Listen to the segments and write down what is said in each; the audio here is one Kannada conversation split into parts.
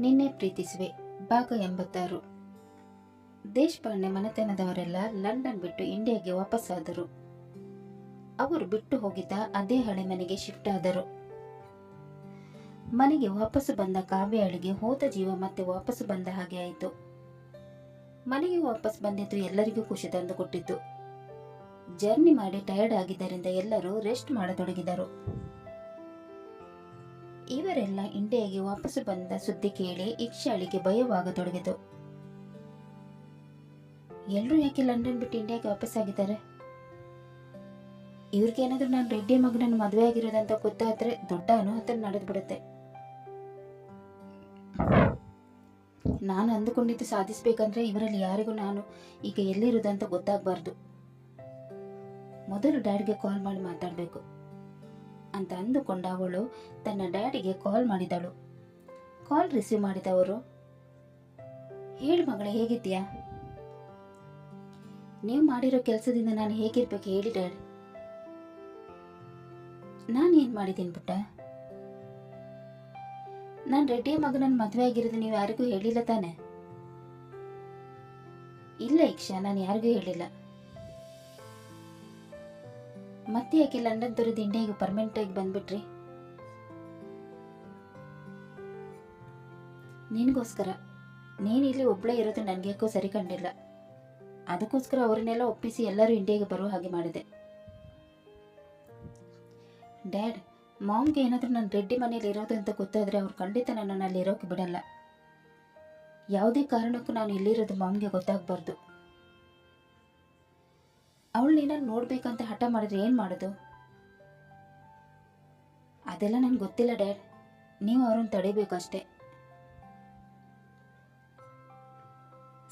ನಿನ್ನೆ ಪ್ರೀತಿಸುವೆ ಭಾಗ 86. ದೇಶಪಾಂಡೆ ಮನೆತನದವರೆಲ್ಲ ಲಂಡನ್ ಬಿಟ್ಟು ಇಂಡಿಯಾಗೆ ವಾಪಸ್ಸಾದರು. ಅವರು ಬಿಟ್ಟು ಹೋಗಿದ್ದ ಅದೇ ಹಳೆ ಮನೆಗೆ ಶಿಫ್ಟ್ ಆದರು. ಮನೆಗೆ ವಾಪಸ್ಸು ಬಂದ ಕಾವ್ಯಾಳಿಗೆ ಹೋದ ಜೀವ ಮತ್ತೆ ವಾಪಸ್ಸು ಬಂದ ಹಾಗೆ ಆಯಿತು. ಮನೆಗೆ ವಾಪಸ್ ಬಂದಿದ್ದು ಎಲ್ಲರಿಗೂ ಖುಷಿ ತಂದು ಕೊಟ್ಟಿತ್ತು. ಜರ್ನಿ ಮಾಡಿ ಟಯರ್ಡ್ ಆಗಿದ್ದರಿಂದ ಎಲ್ಲರೂ ರೆಸ್ಟ್ ಮಾಡತೊಡಗಿದರು. ಇವರೆಲ್ಲ ಇಂಡಿಯಾಗೆ ವಾಪಸ್ಸು ಬಂದ ಸುದ್ದಿ ಕೇಳಿ ಇಕ್ಷಾಳಿಗೆ ಭಯವಾಗತೊಡಗಿತು. ಎಲ್ಲರೂ ಯಾಕೆ ಲಂಡನ್ ಬಿಟ್ಟು ಇಂಡಿಯಾಗೆ ವಾಪಸ್ಸಾಗಿದ್ದಾರೆ? ಇವ್ರಿಗೇನಾದ್ರೂ ನಾನು ರೆಡ್ಡಿ ಮಗನನ್ನು ಮದುವೆ ಆಗಿರೋದಂತ ಗೊತ್ತಾದ್ರೆ ದೊಡ್ಡ ಅನಾಹುತ ನಡೆದು ಬಿಡುತ್ತೆ. ನಾನು ಅಂದುಕೊಂಡಿದ್ದು ಸಾಧಿಸ್ಬೇಕಂದ್ರೆ ಇವರಲ್ಲಿ ಯಾರಿಗೂ ನಾನು ಈಗ ಎಲ್ಲಿರುವುದಂತ ಗೊತ್ತಾಗಬಾರ್ದು. ಮೊದಲು ಡ್ಯಾಡ್ಗೆ ಕಾಲ್ ಮಾಡಿ ಮಾತಾಡಬೇಕು ಅಂತ ಅಂದುಕೊಂಡ ಅವಳು ತನ್ನ ಡ್ಯಾಡಿಗೆ ಕಾಲ್ ಮಾಡಿದಳು. ಕಾಲ್ ರಿಸೀವ್ ಮಾಡಿದವರು, ಹೇಳು ಮಗಳೇ, ಹೇಗಿದ್ದೀಯಾ? ನೀವು ಮಾಡಿರೋ ಕೆಲಸದಿಂದ ನಾನು ಹೇಗಿರ್ಬೇಕು ಹೇಳಿ ಡ್ಯಾಡ್. ನಾನೇನು ಮಾಡಿದ್ದೀನಿ ಪುಟ್ಟ? ನಾನು ರೆಡ್ಡಿಯ ಮಗನನ್ನು ಮದುವೆ ಆಗಿರೋದು ನೀವು ಯಾರಿಗೂ ಹೇಳಿಲ್ಲ ತಾನೆ? ಇಲ್ಲ ಇಕ್ಷಾ, ನಾನು ಯಾರಿಗೂ ಹೇಳಿಲ್ಲ. ಮತ್ತೆ ಯಾಕೆ ಲಂಡನ್ ತೊರೆದು ಇಂಡಿಯಾಗೆ ಪರ್ಮನೆಂಟ್ ಆಗಿ ಬಂದ್ಬಿಟ್ರಿ? ನಿನಗೋಸ್ಕರ. ನೀನು ಇಲ್ಲಿ ಒಬ್ಬಳೇ ಇರೋದು ನನಗೆ ಯಾಕೋ ಸರಿ ಕಂಡಿಲ್ಲ. ಅದಕ್ಕೋಸ್ಕರ ಅವರನ್ನೆಲ್ಲ ಒಪ್ಪಿಸಿ ಎಲ್ಲರೂ ಇಂಡಿಯಾಗೆ ಬರೋ ಹಾಗೆ ಮಾಡಿದೆ. ಡ್ಯಾಡ್, ಮಾಮ್ಗೆ ಏನಾದರೂ ನಾನು ರೆಡ್ಡಿ ಮನೇಲಿ ಇರೋದು ಅಂತ ಗೊತ್ತಾದರೆ ಅವ್ರು ಖಂಡಿತ ನನ್ನನ್ನು ಅಲ್ಲಿ ಇರೋಕೆ ಬಿಡಲ್ಲ. ಯಾವುದೇ ಕಾರಣಕ್ಕೂ ನಾನು ಇಲ್ಲಿರೋದು ಮಾಮ್ಗೆ ಗೊತ್ತಾಗಬಾರ್ದು. ಅವಳು ನೀನನ್ನು ನೋಡ್ಬೇಕಂತ ಹಠ ಮಾಡಿದ್ರೆ ಏನು ಮಾಡೋದು? ಅದೆಲ್ಲ ನನಗೆ ಗೊತ್ತಿಲ್ಲ ಡ್ಯಾಡ್. ನೀವು ಅವ್ರನ್ನ ತಡಿಬೇಕು ಅಷ್ಟೇ.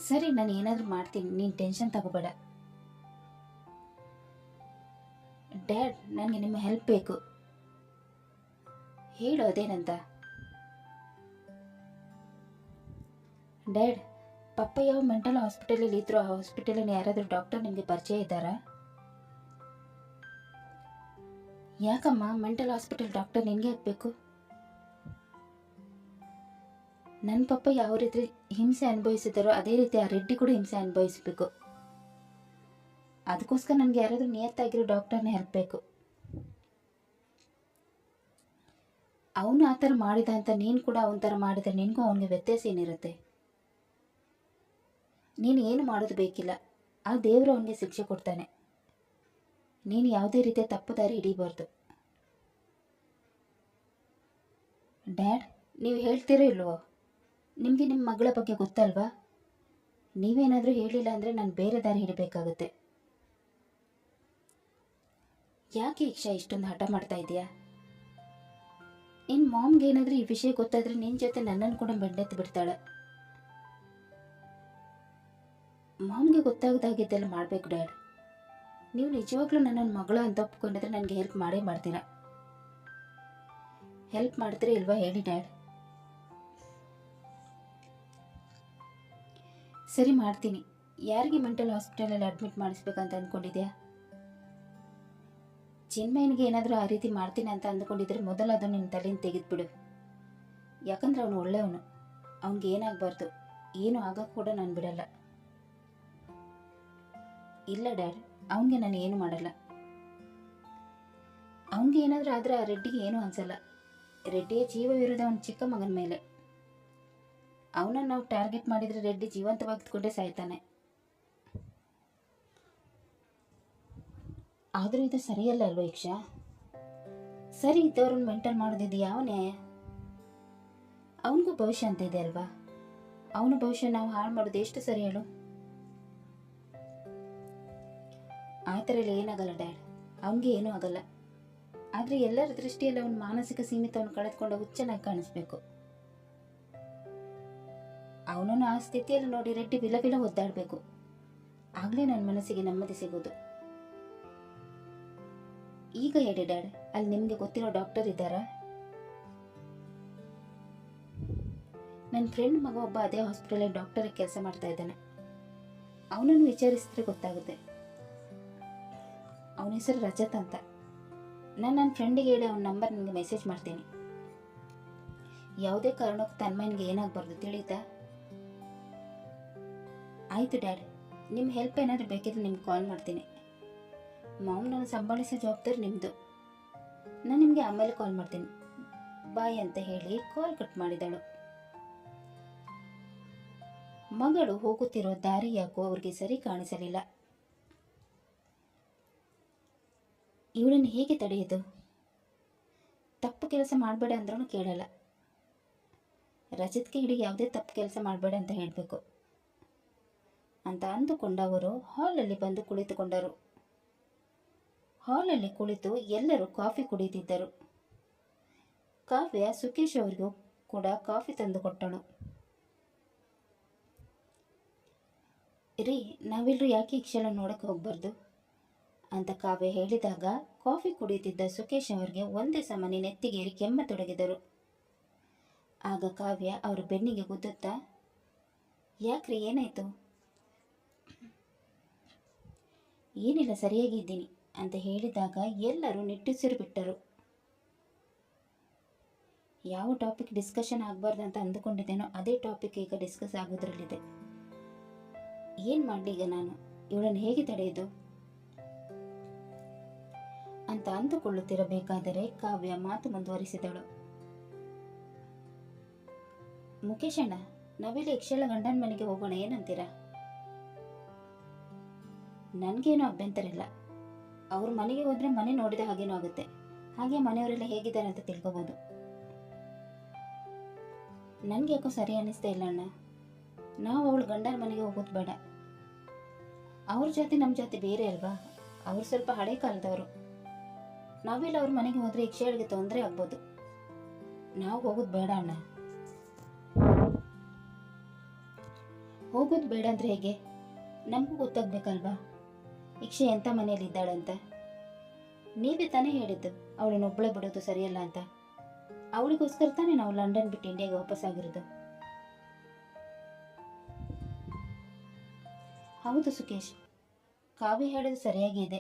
ಸರಿ, ನಾನು ಏನಾದರೂ ಮಾಡ್ತೀನಿ, ನೀನು ಟೆನ್ಷನ್ ತಗೋಬೇಡ. ಡ್ಯಾಡ್, ನನಗೆ ನಿಮ್ಮ ಹೆಲ್ಪ್ ಬೇಕು. ಹೇಳು, ಅದೇನಂತ? ಡ್ಯಾಡ್, ಪಪ್ಪ ಯಾವ ಮೆಂಟಲ್ ಹಾಸ್ಪಿಟಲಲ್ಲಿ ಇದ್ರು ಆ ಹಾಸ್ಪಿಟಲಲ್ಲಿ ಯಾರಾದರೂ ಡಾಕ್ಟರ್ ನಿಮಗೆ ಪರಿಚಯ ಇದ್ದಾರಾ? ಯಾಕಮ್ಮ ಮೆಂಟಲ್ ಹಾಸ್ಪಿಟಲ್ ಡಾಕ್ಟರ್ ನಿನಗೆ ಹಾಕಬೇಕು? ನನ್ನ ಪಪ್ಪ ಯಾವ ರೀತಿ ಹಿಂಸೆ ಅನುಭವಿಸಿದಾರೋ ಅದೇ ರೀತಿ ಆ ರೆಡ್ಡಿ ಕೂಡ ಹಿಂಸೆ ಅನುಭವಿಸಬೇಕು. ಅದಕ್ಕೋಸ್ಕರ ನನಗೆ ಯಾರಾದರೂ ನಿಯತ್ತಾಗಿರೋ ಡಾಕ್ಟರ್ನೇ ಹೆಲ್ಪ್ ಬೇಕು. ಅವನು ಆ ಥರ ಮಾಡಿದ ಅಂತ ನೀನು ಕೂಡ ಅವನ ಥರ ಮಾಡಿದರೆ ನಿನಗೂ ಅವನಿಗೆ ವ್ಯತ್ಯಾಸ ಏನಿರುತ್ತೆ? ನೀನು ಏನು ಮಾಡೋದು ಬೇಕಿಲ್ಲ. ಆ ದೇವರು ಅವನಿಗೆ ಶಿಕ್ಷೆ ಕೊಡ್ತಾನೆ. ನೀನು ಯಾವುದೇ ರೀತಿಯ ತಪ್ಪು ದಾರಿ ಹಿಡಿಬಾರ್ದು. ಡ್ಯಾಡ್, ನೀವು ಹೇಳ್ತೀರೋ ಇಲ್ವೋ? ನಿಮಗೆ ನಿಮ್ಮ ಮಗಳ ಬಗ್ಗೆ ಗೊತ್ತಲ್ವಾ? ನೀವೇನಾದರೂ ಹೇಳಿಲ್ಲ ಅಂದರೆ ನಾನು ಬೇರೆ ದಾರಿ ಹಿಡಿಬೇಕಾಗುತ್ತೆ. ಯಾಕೆ ಇಕ್ಷಾ ಇಷ್ಟೊಂದು ಹಠ ಮಾಡ್ತಾ ಇದೆಯಾ? ನಿನ್ನ ಮಾಮ್ಗೆ ಏನಾದರೂ ಈ ವಿಷಯ ಗೊತ್ತಾದರೆ ನಿನ್ನ ಜೊತೆ ನನ್ನನ್ನು ಕೂಡ ಬೆಂಡೆತ್ತು ಬಿಡ್ತಾಳೆ. ಮಾಮ್ಗೆ ಗೊತ್ತಾಗದಾಗಿದ್ದೆಲ್ಲ ಮಾಡಬೇಕು ಡ್ಯಾಡ್. ನೀವು ನಿಜವಾಗ್ಲೂ ನನ್ನನ್ನು ಮಗಳು ಅಂತ ಒಪ್ಕೊಂಡಿದ್ರೆ ನನಗೆ ಹೆಲ್ಪ್ ಮಾಡೇ ಮಾಡ್ತೀರಾ. ಹೆಲ್ಪ್ ಮಾಡ್ತೀರಾ ಇಲ್ವಾ ಹೇಳಿ ಡ್ಯಾಡ್? ಸರಿ, ಮಾಡ್ತೀನಿ. ಯಾರಿಗೆ ಮೆಂಟಲ್ ಹಾಸ್ಪಿಟಲಲ್ಲಿ ಅಡ್ಮಿಟ್ ಮಾಡಿಸ್ಬೇಕಂತ ಅಂದ್ಕೊಂಡಿದ್ಯಾ? ಚಿನ್ಮಯನಿಗೆ ಏನಾದರೂ ಆ ರೀತಿ ಮಾಡ್ತೀನಿ ಅಂತ ಅಂದ್ಕೊಂಡಿದ್ರೆ ಮೊದಲು ಅದು ನಿನ್ನ ತಲೆಯಿಂದ ತೆಗೆದುಬಿಡು. ಯಾಕಂದ್ರೆ ಅವನು ಒಳ್ಳೆಯವನು. ಅವನಿಗೆ ಏನಾಗಬಾರ್ದು, ಏನು ಆಗೋಕ್ಕೆ ಕೂಡ ನಾನು ಬಿಡಲ್ಲ. ಇಲ್ಲ ಡ್ಯಾಡ್, ಅವನಿಗೆ ನಾನು ಏನು ಮಾಡಲ್ಲ. ಅವನಿಗೆ ಏನಾದರೂ ಆದರೆ ಆ ರೆಡ್ಡಿಗೆ ಏನೂ ಅನಿಸಲ್ಲ. ರೆಡ್ಡಿಯ ಜೀವವಿರೋದು ಅವನ ಚಿಕ್ಕ ಮಗನ ಮೇಲೆ. ಅವನನ್ನು ನಾವು ಟಾರ್ಗೆಟ್ ಮಾಡಿದರೆ ರೆಡ್ಡಿ ಜೀವಂತವಾಗಿದ್ಕೊಂಡೇ ಸಾಯ್ತಾನೆ. ಆದರೂ ಇದು ಸರಿಯಲ್ಲ ಅಲ್ವ ಇಕ್ಷಾ? ಸರಿ ಇದ್ದವ್ರನ್ನ ಮೆಂಟಲ್ ಮಾಡೋದಿದ್ದು ಯಾವ ನ್ಯಾಯ? ಅವನಿಗೂ ಭವಿಷ್ಯ ಅಂತ ಇದೆ ಅಲ್ವಾ? ಅವನ ಭವಿಷ್ಯ ನಾವು ಹಾಳು ಮಾಡೋದು ಎಷ್ಟು ಸರಿ ಹೇಳು? ಆ ಥರ ಎಲ್ಲ ಏನಾಗಲ್ಲ ಡ್ಯಾಡ್. ಅವನಿಗೆ ಏನೂ ಆಗಲ್ಲ. ಆದರೆ ಎಲ್ಲರ ದೃಷ್ಟಿಯಲ್ಲಿ ಅವನ ಮಾನಸಿಕ ಸೀಮಿತವನ್ನು ಕಳೆದುಕೊಂಡ ಹುಚ್ಚನಾಗಿ ಕಾಣಿಸ್ಬೇಕು. ಅವನನ್ನು ಆ ಸ್ಥಿತಿಯಲ್ಲಿ ನೋಡಿ ರೆಡ್ಡಿ ವಿಲವಿಲ ಒದ್ದಾಡಬೇಕು. ಆಗಲೇ ನನ್ನ ಮನಸ್ಸಿಗೆ ನೆಮ್ಮದಿ ಸಿಗೋದು. ಈಗ ಹೇಳಿ ಡ್ಯಾಡ್, ಅಲ್ಲಿ ನಿಮಗೆ ಗೊತ್ತಿರೋ ಡಾಕ್ಟರ್ ಇದ್ದಾರಾ? ನನ್ನ ಫ್ರೆಂಡ್ ಮಗ ಒಬ್ಬ ಅದೇ ಹಾಸ್ಪಿಟಲಲ್ಲಿ ಡಾಕ್ಟರಿಗೆ ಕೆಲಸ ಮಾಡ್ತಾ ಇದ್ದಾನೆ. ಅವನನ್ನು ವಿಚಾರಿಸಿದ್ರೆ ಗೊತ್ತಾಗುತ್ತೆ. ಅವನ ಹೆಸರು ರಜತ್ ಅಂತ. ನಾನು ನನ್ನ ಫ್ರೆಂಡಿಗೆ ಹೇಳಿ ಅವನ ನಂಬರ್ ನಿಮಗೆ ಮೆಸೇಜ್ ಮಾಡ್ತೀನಿ. ಯಾವುದೇ ಕಾರಣಕ್ಕೂ ತನ್ಮಯನಿಗೆ ಏನಾಗಬಾರ್ದು, ತಿಳಿತಾ? ಆಯಿತು ಡ್ಯಾಡ್, ನಿಮ್ಮ ಹೆಲ್ಪ್ ಏನಾದರೂ ಬೇಕಿದ್ರೆ ನಿಮ್ಗೆ ಕಾಲ್ ಮಾಡ್ತೀನಿ. ಮಾವನನ್ನು ಸಂಭಾಳಿಸೋ ಜವಾಬ್ದಾರಿ ನಿಮ್ಮದು. ನಾನು ನಿಮಗೆ ಆಮೇಲೆ ಕಾಲ್ ಮಾಡ್ತೀನಿ, ಬಾಯ್ ಅಂತ ಹೇಳಿ ಕಾಲ್ ಕಟ್ ಮಾಡಿದಳು. ಮಗಳು ಹೋಗುತ್ತಿರೋ ದಾರಿ ಯಾಕೋ ಅವ್ರಿಗೆ ಸರಿ ಕಾಣಿಸಲಿಲ್ಲ. ಇವಳನ್ನು ಹೇಗೆ ತಡೆಯೋದು? ತಪ್ಪು ಕೆಲಸ ಮಾಡಬೇಡ ಅಂದ್ರೂ ಕೇಳಲ್ಲ. ರಜತ್ಗೆ ಹಿಡಿಗೆ ಯಾವುದೇ ತಪ್ಪು ಕೆಲಸ ಮಾಡಬೇಡ ಅಂತ ಹೇಳಬೇಕು ಅಂತ ಅಂದುಕೊಂಡವರು ಹಾಲಲ್ಲಿ ಬಂದು ಕುಳಿತುಕೊಂಡರು. ಹಾಲಲ್ಲಿ ಕುಳಿತು ಎಲ್ಲರೂ ಕಾಫಿ ಕುಡಿದಿದ್ದರು. ಕಾವ್ಯ ಸುಕೇಶ್ ಅವರಿಗೂ ಕೂಡ ಕಾಫಿ ತಂದು ಕೊಟ್ಟಳು. ರೀ, ನಾವೆಲ್ಲರೂ ಯಾಕೆ ಇಕ್ಷಲ ನೋಡಕ್ಕೆ ಹೋಗ್ಬಾರ್ದು ಅಂತ ಕಾವ್ಯ ಹೇಳಿದಾಗ ಕಾಫಿ ಕುಡಿಯುತ್ತಿದ್ದ ಸುಕೇಶ್ ಅವರಿಗೆ ಒಂದೇ ಸಮನೆ ನೆತ್ತಿಗೇರಿ ಕೆಮ್ಮತೊಡಗಿದರು. ಆಗ ಕಾವ್ಯ ಅವರ ಬೆನ್ನಿಗೆ ಗುದ್ದುತ್ತಾ, ಯಾಕ್ರಿ ಏನಾಯ್ತು? ಏನಿಲ್ಲ, ಸರಿಯಾಗಿ ಇದ್ದೀನಿ ಅಂತ ಹೇಳಿದಾಗ ಎಲ್ಲರೂ ನಿಟ್ಟುಸಿರು ಬಿಟ್ಟರು. ಯಾವ ಟಾಪಿಕ್ ಡಿಸ್ಕಷನ್ ಆಗಬಾರ್ದು ಅಂತ ಅಂದುಕೊಂಡಿದ್ದೇನೋ ಅದೇ ಟಾಪಿಕ್ ಈಗ ಡಿಸ್ಕಸ್ ಆಗೋದ್ರಲ್ಲಿದೆ. ಏನು ಮಾಡಲಿ ಈಗ ನಾನು? ಇವಳನ್ನು ಹೇಗೆ ತಡೆಯೋದು ಅಂತ ಅಂದುಕೊಳ್ಳುತ್ತಿರಬೇಕಾದರೆ ಕಾವ್ಯ ಮಾತು ಮುಂದುವರಿಸಿದಳು. ಮುಖೇಶ್ ಅಣ್ಣ, ನಾವೆಲ್ಲ ಯಕ್ಷಳ ಗಂಡನ ಮನೆಗೆ ಹೋಗೋಣ, ಏನಂತೀರಾ? ನನಗೇನು ಅಭ್ಯಂತರ ಇಲ್ಲ. ಅವ್ರ ಮನೆಗೆ ಹೋದ್ರೆ ಮನೆ ನೋಡಿದ ಹಾಗೇನೂ ಆಗುತ್ತೆ, ಹಾಗೆ ಮನೆಯವರೆಲ್ಲ ಹೇಗಿದ್ದಾರೆ ಅಂತ ತಿಳ್ಕೊಬೋದು. ನನಗೆ ಯಾಕೋ ಸರಿ ಅನ್ನಿಸ್ತಾ ಇಲ್ಲ ಅಣ್ಣ. ನಾವು ಅವಳು ಗಂಡನ ಮನೆಗೆ ಹೋಗೋದು ಬೇಡ. ಅವ್ರ ಜಾತಿ ನಮ್ಮ ಜಾತಿ ಬೇರೆ ಅಲ್ವಾ? ಅವ್ರು ಸ್ವಲ್ಪ ಹಳೆ ಕಾಲದವರು. ನಾವೆಲ್ಲ ಅವ್ರ ಮನೆಗೆ ಹೋದ್ರೆ ಯಕ್ಷಳಿಗೆ ತೊಂದರೆ ಆಗ್ಬೋದು. ನಾವು ಹೋಗೋದು ಬೇಡ ಅಣ್ಣ. ಹೋಗೋದು ಬೇಡ ಅಂದ್ರೆ ಹೇಗೆ? ನಮಗೂ ಗೊತ್ತಾಗ್ಬೇಕಲ್ವಾ ಯಕ್ಷೆ ಎಂಥ ಮನೆಯಲ್ಲಿ ಇದ್ದಾಳಂತ. ನೀವೇ ತಾನೇ ಹೇಳಿದ್ದು ಅವಳನ್ನೊಬ್ಬಳೆ ಬಿಡೋದು ಸರಿಯಲ್ಲ ಅಂತ. ಅವಳಿಗೋಸ್ಕರ ತಾನೇ ನಾವು ಲಂಡನ್ ಬಿಟ್ಟು ಇಂಡಿಯಾಗೆ ವಾಪಸ್ಸಾಗಿರೋದು. ಹೌದು ಸುಕೇಶ್, ಕಾವ್ಯ ಹೇಳೋದು ಸರಿಯಾಗಿ ಇದೆ.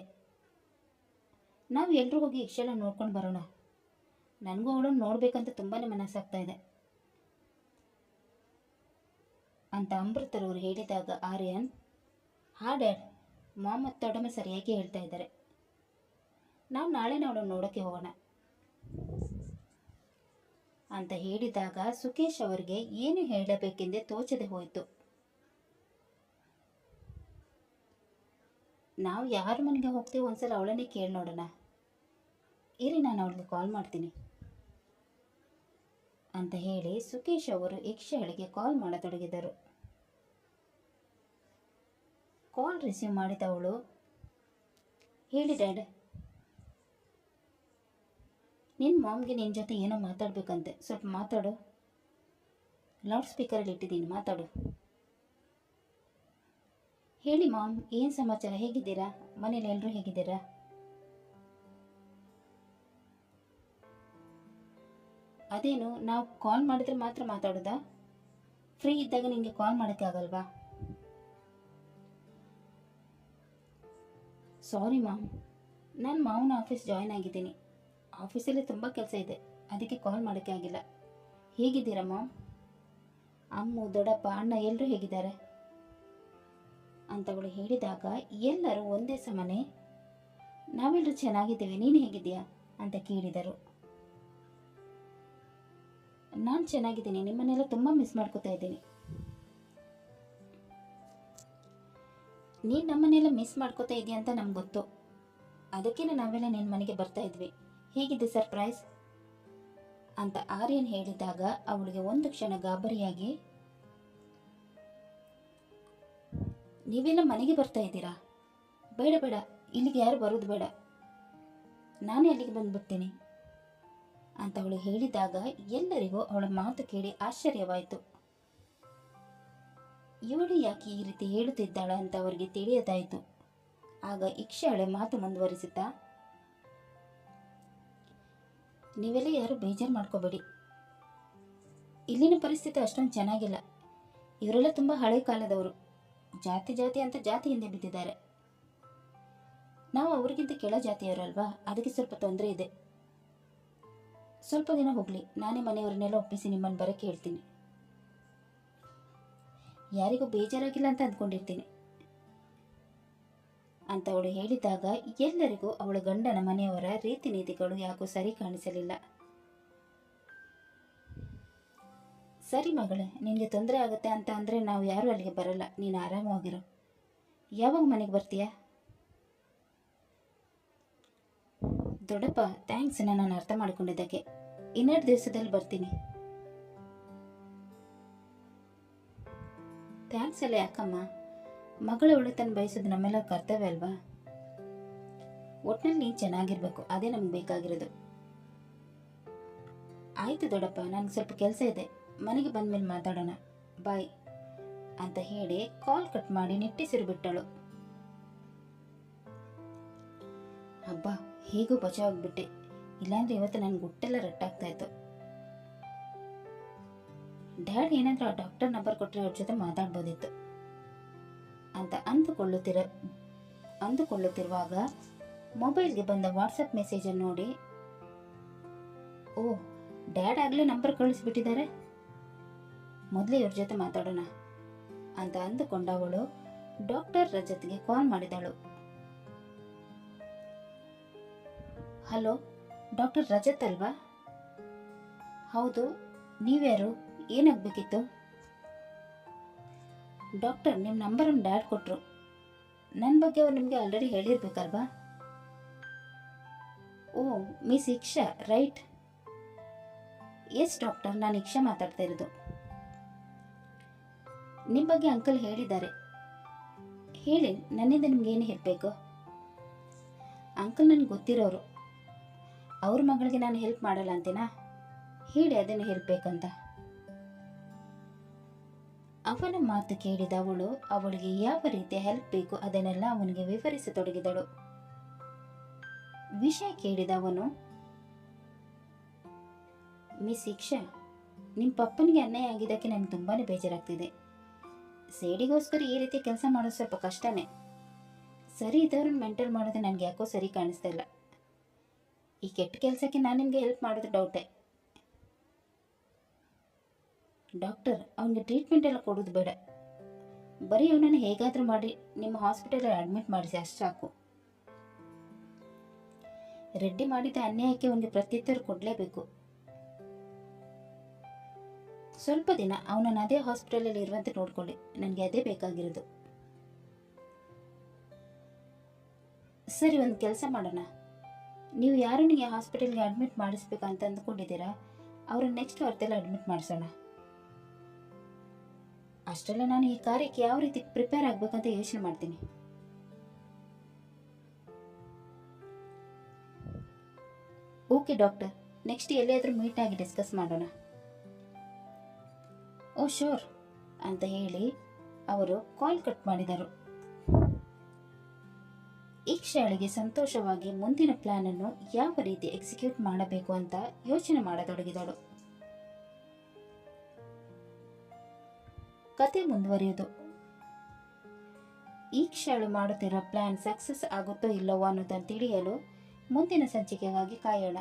ನಾವು ಎಲ್ಲರೂ ಹೋಗಿ ಯಕ್ಷಳ ನೋಡ್ಕೊಂಡು ಬರೋಣ. ನನಗೂ ಅವಳನ್ನು ನೋಡ್ಬೇಕಂತ ತುಂಬಾ ಮನಸ್ಸಾಗ್ತಾ ಇದೆ ಅಂತ ಅಮೃತರವರು ಹೇಳಿದಾಗ ಆರ್ಯನ್, ಹಾ ಡ್ಯಾಡ್, ಮಾಮ್ ಮತ್ತು ದೊಡ್ಡಮ್ಮ ಸರಿಯಾಗಿ ಹೇಳ್ತಾ ಇದ್ದಾರೆ. ನಾವು ನಾಳೆನೇ ಅವಳನ್ನು ನೋಡೋಕ್ಕೆ ಹೋಗೋಣ ಅಂತ ಹೇಳಿದಾಗ ಸುಕೇಶ್ ಅವರಿಗೆ ಏನು ಹೇಳಬೇಕೆಂದೇ ತೋಚದೆ ಹೋಯಿತು. ನಾವು ಯಾರ ಮನೆಗೆ ಹೋಗ್ತೀವಿ ಒಂದ್ಸಲ ಅವಳನ್ನೇ ಕೇಳಿ ನೋಡೋಣ. ಇರಿ, ನಾನು ಅವಳಿಗೆ ಕಾಲ್ ಮಾಡ್ತೀನಿ ಅಂತ ಹೇಳಿ ಸುಕೇಶ್ ಅವರು ಯಕ್ಷಳಿಗೆ ಕಾಲ್ ಮಾಡತೊಡಗಿದರು. ಕಾಲ್ ರಿಸೀವ್ ಮಾಡಿದವಳು, ಹೇಳಿ ಡ್ಯಾಡ್. ನಿನ್ನ ಮಾಮ್ಗೆ ನಿನ್ನ ಜೊತೆ ಏನೋ ಮಾತಾಡಬೇಕಂತೆ, ಸ್ವಲ್ಪ ಮಾತಾಡು. ಲೌಡ್ ಸ್ಪೀಕರಲ್ಲಿ ಇಟ್ಟಿದ್ದೀನಿ, ಮಾತಾಡು. ಹೇಳಿ ಮಾಮ್, ಏನು ಸಮಾಚಾರ? ಹೇಗಿದ್ದೀರಾ? ಮನೇಲಿ ಎಲ್ಲರೂ ಹೇಗಿದ್ದೀರಾ? ಅದೇನು, ನಾವು ಕಾಲ್ ಮಾಡಿದ್ರೆ ಮಾತ್ರ ಮಾತಾಡೋದಾ? ಫ್ರೀ ಇದ್ದಾಗ ನಿಮಗೆ ಕಾಲ್ ಮಾಡೋಕ್ಕೆ ಆಗಲ್ವಾ? ಸಾರಿ ಮಾಮ್, ನಾನು ಮಾವನ ಆಫೀಸ್ ಜಾಯ್ನ್ ಆಗಿದ್ದೀನಿ. ಆಫೀಸಲ್ಲಿ ತುಂಬ ಕೆಲಸ ಇದೆ, ಅದಕ್ಕೆ ಕಾಲ್ ಮಾಡೋಕ್ಕೆ ಆಗಿಲ್ಲ. ಹೇಗಿದ್ದೀರಾ ಮಾಮ್? ಅಮ್ಮ, ದೊಡ್ಡಪ್ಪ, ಅಣ್ಣ ಎಲ್ಲರೂ ಹೇಗಿದ್ದಾರೆ ಅಂತವಳು ಹೇಳಿದಾಗ ಎಲ್ಲರೂ ಒಂದೇ ಸಮನೆ ನಾವೆಲ್ಲರೂ ಚೆನ್ನಾಗಿದ್ದೇವೆ, ನೀನು ಹೇಗಿದ್ದೀಯಾ ಅಂತ ಕೇಳಿದರು. ನಾನು ಚೆನ್ನಾಗಿದ್ದೀನಿ, ನಿಮ್ಮನ್ನೆಲ್ಲ ತುಂಬ ಮಿಸ್ ಮಾಡ್ಕೋತಾ ಇದ್ದೀನಿ. ನೀನು ನಮ್ಮನ್ನೆಲ್ಲ ಮಿಸ್ ಮಾಡ್ಕೋತಾ ಇದೆಯಾ ಅಂತ ನಮ್ಗೆ ಗೊತ್ತು, ಅದಕ್ಕೆ ನಾವೆಲ್ಲ ನಿನ್ನ ಮನೆಗೆ ಬರ್ತಾ ಇದ್ವಿ. ಹೇಗಿದೆ ಸರ್ಪ್ರೈಸ್ ಅಂತ ಆರ್ಯನ್ ಹೇಳಿದಾಗ ಅವಳಿಗೆ ಒಂದು ಕ್ಷಣ ಗಾಬರಿಯಾಗಿ, ನೀವೆಲ್ಲ ಮನೆಗೆ ಬರ್ತಾ ಇದ್ದೀರಾ? ಬೇಡ ಬೇಡ, ಇಲ್ಲಿಗೆ ಯಾರು ಬರೋದು ಬೇಡ, ನಾನೇ ಅಲ್ಲಿಗೆ ಬಂದ್ಬಿಡ್ತೀನಿ ಅಂತ ಅವಳು ಹೇಳಿದಾಗ ಎಲ್ಲರಿಗೂ ಅವಳ ಮಾತು ಕೇಳಿ ಆಶ್ಚರ್ಯವಾಯಿತು. ಇವಳು ಯಾಕೆ ಈ ರೀತಿ ಹೇಳುತ್ತಿದ್ದಾಳ ಅಂತ ಅವರಿಗೆ ತಿಳಿಯದಾಯಿತು. ಆಗ ಇಕ್ಷಾಳೆ ಮಾತು ಮುಂದುವರಿಸುತ್ತಾ, ನೀವೆಲ್ಲ ಯಾರು ಬೇಜಾರು ಮಾಡ್ಕೋಬೇಡಿ, ಇಲ್ಲಿನ ಪರಿಸ್ಥಿತಿ ಅಷ್ಟೊಂದು ಚೆನ್ನಾಗಿಲ್ಲ. ಇವರೆಲ್ಲ ತುಂಬ ಹಳೆ ಕಾಲದವರು, ಜಾತಿ ಜಾತಿ ಅಂತ ಜಾತಿ ಹಿಂದೆ ಬಿದ್ದಿದ್ದಾರೆ. ನಾವು ಅವ್ರಿಗಿಂತ ಕೆಳ ಜಾತಿಯವರಲ್ವಾ, ಅದಕ್ಕೆ ಸ್ವಲ್ಪ ತೊಂದರೆ ಇದೆ. ಸ್ವಲ್ಪ ದಿನ ಹೋಗಲಿ, ನಾನೇ ಮನೆಯವರನ್ನೆಲ್ಲ ಒಪ್ಪಿಸಿ ನಿಮ್ಮನ್ನು ಬರೋಕ್ಕೆ ಹೇಳ್ತೀನಿ. ಯಾರಿಗೂ ಬೇಜಾರಾಗಿಲ್ಲ ಅಂತ ಅಂದ್ಕೊಂಡಿರ್ತೀನಿ ಅಂತ ಅವಳು ಹೇಳಿದಾಗ ಎಲ್ಲರಿಗೂ ಅವಳ ಗಂಡನ ಮನೆಯವರ ರೀತಿ ನೀತಿಗಳು ಯಾಕೋ ಸರಿ ಕಾಣಿಸಲಿಲ್ಲ. ಸರಿ ಮಗಳೇ, ನಿನಗೆ ತೊಂದರೆ ಆಗುತ್ತೆ ಅಂತ ಅಂದರೆ ನಾವು ಯಾರೂ ಅಲ್ಲಿಗೆ ಬರಲ್ಲ, ನೀನು ಆರಾಮವಾಗಿರು. ಯಾವಾಗ ಮನೆಗೆ ಬರ್ತೀಯಾ? ದೊಡ್ಡಪ್ಪ, ಥ್ಯಾಂಕ್ಸ್ ನಾನು ಅರ್ಥ ಮಾಡ್ಕೊಂಡಿದ್ದಕ್ಕೆ. ಇನ್ನೆರಡು ದಿವಸದಲ್ಲಿ ಬರ್ತೀನಿ. ಥ್ಯಾಂಕ್ಸ್ ಎಲ್ಲ ಯಾಕಮ್ಮ, ಮಗಳ ಒಳ್ಳೆತನ ಬಯಸೋದು ನಮ್ಮೆಲ್ಲ ಕರ್ತವ್ಯ ಅಲ್ವಾ? ಒಟ್ಟಿನಲ್ಲಿ ನೀನು ಚೆನ್ನಾಗಿರ್ಬೇಕು, ಅದೇ ನಮ್ಗೆ ಬೇಕಾಗಿರೋದು. ಆಯಿತು ದೊಡ್ಡಪ್ಪ, ನನಗೆ ಸ್ವಲ್ಪ ಕೆಲಸ ಇದೆ, ಮನೆಗೆ ಬಂದಮೇಲೆ ಮಾತಾಡೋಣ, ಬಾಯ್ ಅಂತ ಹೇಳಿ ಕಾಲ್ ಕಟ್ ಮಾಡಿ ನಿಟ್ಟಿಸಿರು ಬಿಟ್ಟಳು. ಹಬ್ಬ, ಹೇಗೂ ಬಚಾವಾಗ್ಬಿಟ್ಟೆ, ಇಲ್ಲಾಂದ್ರೆ ಇವತ್ತು ನನಗೆ ಗುಟ್ಟೆಲ್ಲ ರಟ್ಟಾಗ್ತಾ ಇತ್ತು. ಡ್ಯಾಡ್ ಏನಾದರೂ ಆ ಡಾಕ್ಟರ್ ನಂಬರ್ ಕೊಟ್ಟರೆ ಅವ್ರ ಜೊತೆ ಮಾತಾಡ್ಬೋದಿತ್ತು ಅಂತ ಅಂದುಕೊಳ್ಳುತ್ತಿರುವಾಗ ಮೊಬೈಲ್ಗೆ ಬಂದ ವಾಟ್ಸಪ್ ಮೆಸೇಜನ್ನು ನೋಡಿ, ಓ ಡ್ಯಾಡ್ ಆಗಲೇ ನಂಬರ್ ಕಳಿಸ್ಬಿಟ್ಟಿದ್ದಾರೆ, ಮೊದಲೇ ಇವ್ರ ಜೊತೆ ಮಾತಾಡೋಣ ಅಂತ ಅಂದುಕೊಂಡವಳು ಡಾಕ್ಟರ್ ರಜತ್ಗೆ ಕಾಲ್ ಮಾಡಿದಳು. ಹಲೋ, ಡಾಕ್ಟರ್ ರಜತ್ ಅಲ್ವಾ? ಹೌದು, ನೀವ್ಯಾರು? ಏನಾಗಬೇಕಿತ್ತು? ಡಾಕ್ಟರ್, ನಿಮ್ಮ ನಂಬರನ್ನು ಡ್ಯಾಡ್ ಕೊಟ್ಟರು. ನನ್ನ ಬಗ್ಗೆ ಅವ್ರು ನಿಮಗೆ ಆಲ್ರೆಡಿ ಹೇಳಿರ್ಬೇಕಲ್ವಾ? ಓ, ಮಿಸ್ ಇಕ್ಷಾ ರೈಟ್? ಎಸ್ ಡಾಕ್ಟರ್, ನಾನು ಇಕ್ಷಾ ಮಾತಾಡ್ತಾ ಇರೋದು. ನಿಮ್ಮ ಬಗ್ಗೆ ಅಂಕಲ್ ಹೇಳಿದ್ದಾರೆ. ಹೇಳಿ, ನನ್ನಿಂದ ನಿಮ್ಗೆ ಏನು ಹೇಳಬೇಕು? ಅಂಕಲ್ ನನಗೆ ಗೊತ್ತಿರೋರು, ಅವ್ರ ಮಗಳಿಗೆ ನಾನು ಹೆಲ್ಪ್ ಮಾಡಲ್ಲ ಅಂತೀನಾ? ಹೇಳಿ ಅದನ್ನು ಹೇಳಬೇಕಂತ. ಅವನ ಮಾತು ಕೇಳಿದ ಅವಳಿಗೆ ಯಾವ ರೀತಿಯ ಹೆಲ್ಪ್ ಬೇಕು ಅದನ್ನೆಲ್ಲ ಅವನಿಗೆ ವಿವರಿಸತೊಡಗಿದಳು. ವಿಷಯ ಕೇಳಿದ ಅವನು, ಮಿಸ್ ಇಕ್ಷಾ, ನಿಮ್ಮ ಪಪ್ಪನಿಗೆ ಅನ್ಯಾಯ ಆಗಿದ್ದಕ್ಕೆ ನನಗೆ ತುಂಬಾ ಬೇಜಾರಾಗ್ತಿದೆ. ಸೇಡಿಗೋಸ್ಕರ ಈ ರೀತಿ ಕೆಲಸ ಮಾಡೋದು ಸ್ವಲ್ಪ ಕಷ್ಟನೇ. ಸರಿ ಇದ್ದವ್ರನ್ನ ಮೆಂಟಲ್ ಮಾಡೋದು ನನಗೆ ಯಾಕೋ ಸರಿ ಕಾಣಿಸ್ತಾ ಇಲ್ಲ. ಈ ಕೆಟ್ಟ ಕೆಲಸಕ್ಕೆ ನಾನು ನಿಮಗೆ ಹೆಲ್ಪ್ ಮಾಡೋದು ಡೌಟೇ. ಡಾಕ್ಟರ್, ಅವನಿಗೆ ಟ್ರೀಟ್ಮೆಂಟ್ ಎಲ್ಲ ಕೊಡೋದು ಬೇಡ, ಬರೀ ಅವನನ್ನು ಹೇಗಾದರೂ ಮಾಡಿ ನಿಮ್ಮ ಹಾಸ್ಪಿಟಲಲ್ಲಿ ಅಡ್ಮಿಟ್ ಮಾಡಿಸಿ ಅಷ್ಟು ಸಾಕು. ರೆಡ್ಡಿ ಮಾಡಿದ ಅನ್ಯಾಯಕ್ಕೆ ಅವನಿಗೆ ಪ್ರತ್ಯುತ್ತರ ಕೊಡಲೇಬೇಕು. ಸ್ವಲ್ಪ ದಿನ ಅವನನ್ನು ಅದೇ ಹಾಸ್ಪಿಟಲಲ್ಲಿ ಇರುವಂತೆ ನೋಡ್ಕೊಳ್ಳಿ, ನನಗೆ ಅದೇ ಬೇಕಾಗಿರೋದು. ಸರಿ, ಒಂದು ಕೆಲಸ ಮಾಡೋಣ, ನೀವು ಯಾರನ್ನಿಗೆ ಹಾಸ್ಪಿಟಲ್ಗೆ ಅಡ್ಮಿಟ್ ಮಾಡಿಸ್ಬೇಕಂತ ಅಂದ್ಕೊಂಡಿದ್ದೀರಾ ಅವ್ರನ್ನ ನೆಕ್ಸ್ಟ್ ವಾರದಲ್ಲಿ ಅಡ್ಮಿಟ್ ಮಾಡಿಸೋಣ. ಅಷ್ಟೆಲ್ಲ ನಾನು ಈ ಕಾರ್ಯಕ್ಕೆ ಯಾವ ರೀತಿ ಪ್ರಿಪೇರ್ ಆಗಬೇಕಂತ ಯೋಚನೆ ಮಾಡ್ತೀನಿ. ಓಕೆ ಡಾಕ್ಟರ್, ನೆಕ್ಸ್ಟ್ ಎಲ್ಲಿಯಾದರೂ ಮೀಟ್ ಆಗಿ ಡಿಸ್ಕಸ್ ಮಾಡೋಣ. ಓ ಶೋರ್ ಅಂತ ಹೇಳಿ ಅವರು ಕಾಲ್ ಕಟ್ ಮಾಡಿದರು. ಇಕ್ಷಾಳಿಗೆ ಸಂತೋಷವಾಗಿ ಮುಂದಿನ ಪ್ಲಾನ್ ಅನ್ನು ಯಾವ ರೀತಿ ಎಕ್ಸಿಕ್ಯೂಟ್ ಮಾಡಬೇಕು ಅಂತ ಯೋಚನೆ ಮಾಡತೊಡಗಿದಳು. ಕತೆ ಮುಂದುವರಿಯುವುದು. ಇಕ್ಷಾಳು ಮಾಡುತ್ತಿರೋ ಪ್ಲಾನ್ ಸಕ್ಸಸ್ ಆಗುತ್ತೋ ಇಲ್ಲವೋ ಅನ್ನೋದನ್ನು ತಿಳಿಯಲು ಮುಂದಿನ ಸಂಚಿಕೆಗಾಗಿ ಕಾಯೋಣ.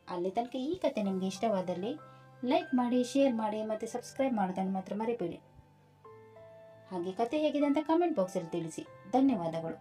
ಅಲ್ಲಿ ತನಕ ಈ ಕತೆ ನಿಮಗೆ ಇಷ್ಟವಾದಲ್ಲಿ ಲೈಕ್ ಮಾಡಿ, ಶೇರ್ ಮಾಡಿ ಮತ್ತು ಸಬ್ಸ್ಕ್ರೈಬ್ ಮಾಡೋದನ್ನು ಮಾತ್ರ ಮರಿಬೇಡಿ. ಹಾಗೆ ಕತೆ ಹೇಗಿದೆ ಅಂತ ಕಮೆಂಟ್ ಬಾಕ್ಸಲ್ಲಿ ತಿಳಿಸಿ. ಧನ್ಯವಾದಗಳು.